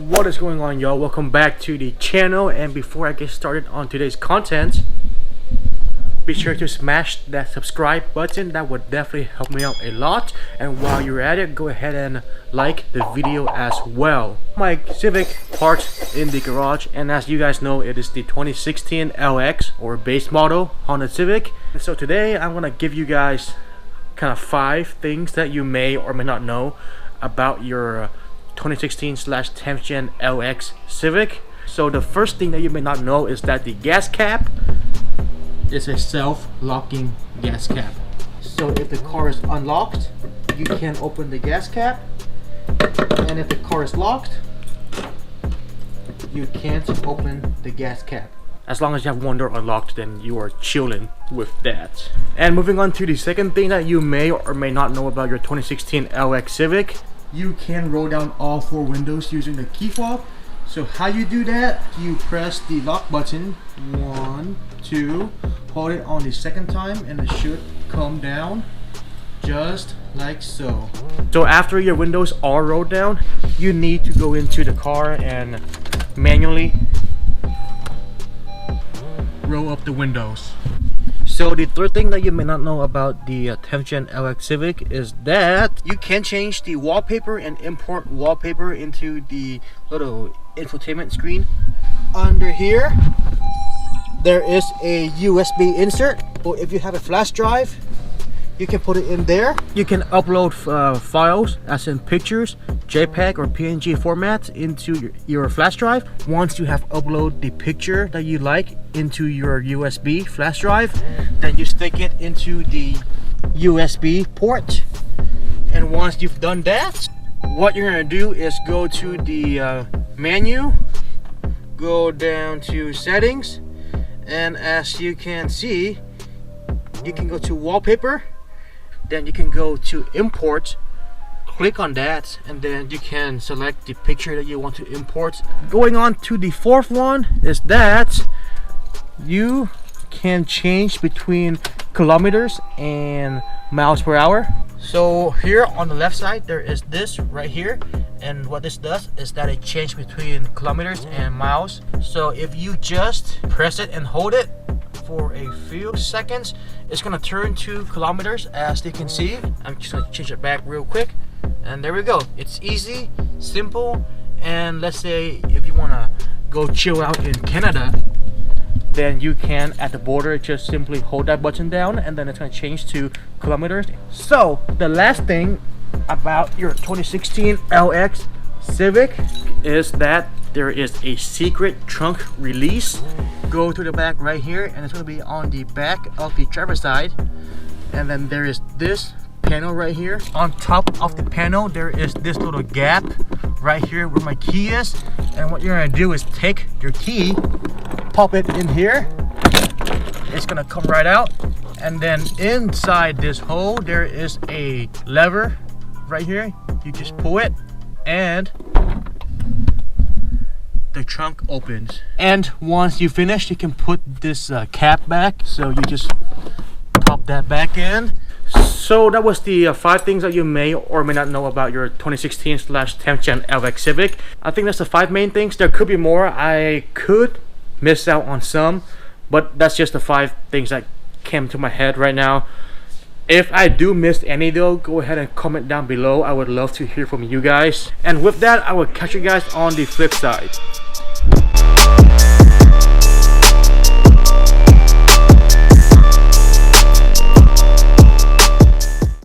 What is going on, y'all? Welcome back to the channel, and before I get started on today's content, be sure to smash that subscribe button. That would definitely help me out a lot. And while you're at it, go ahead and like the video as well. My Civic parked in the garage, and as you guys know, it is the 2016 LX or base model Honda Civic. And so today I'm gonna give you guys kind of 5 things that you may or may not know about your 2016/10th Gen LX Civic. So the first thing that you may not know is that the gas cap is a self-locking gas cap. So if the car is unlocked, you can open the gas cap, and if the car is locked, you can't open the gas cap. As long as you have one door unlocked, then you are chilling with that. And moving on to the second thing that you may or may not know about your 2016 LX Civic, you can roll down all 4 windows using the key fob. So how you do that, you press the lock button, 1, 2, hold it on the second time, and it should come down just like so. So after your windows are rolled down, you need to go into the car and manually roll up the windows. So the third thing that you may not know about the 10th Gen LX Civic is that you can change the wallpaper and import wallpaper into the little infotainment screen. Under here, there is a USB insert. So if you have a flash drive, you can put it in there. You can upload files, as in pictures, JPEG or PNG formats, into your flash drive. Once you have uploaded the picture that you like into your USB flash drive, then you stick it into the USB port. And once you've done that, what you're gonna do is go to the menu, go down to settings, and as you can see, you can go to wallpaper. Then you can go to import, click on that, and then you can select the picture that you want to import. Going on to the fourth one is that you can change between kilometers and miles per hour. So here on the left side, there is this right here, and what this does is that it changes between kilometers and miles. So if you just press it and hold it for a few seconds, it's gonna turn to kilometers, as you can see. I'm just gonna change it back real quick, and there we go. It's easy, simple, and let's say if you wanna go chill out in Canada, then you can at the border just simply hold that button down, and then it's gonna change to kilometers. So the last thing about your 2016 LX Civic is that there is a secret trunk release. Go to the back right here, and it's going to be on the back of the driver's side. And then there is this panel right here. On top of the panel, there is this little gap right here where my key is. And what you're going to do is take your key, pop it in here. It's going to come right out. And then inside this hole, there is a lever right here. You just pull it, and the trunk opens. And once you finish, you can put this cap back. So you just pop that back in. So that was the 5 things that you may or may not know about your 2016/10th Gen LX Civic. I think that's the 5 main things. There could be more. I could miss out on some, but that's just the 5 things that came to my head right now. If I do miss any though, go ahead and comment down below. I would love to hear from you guys. And with that, I will catch you guys on the flip side.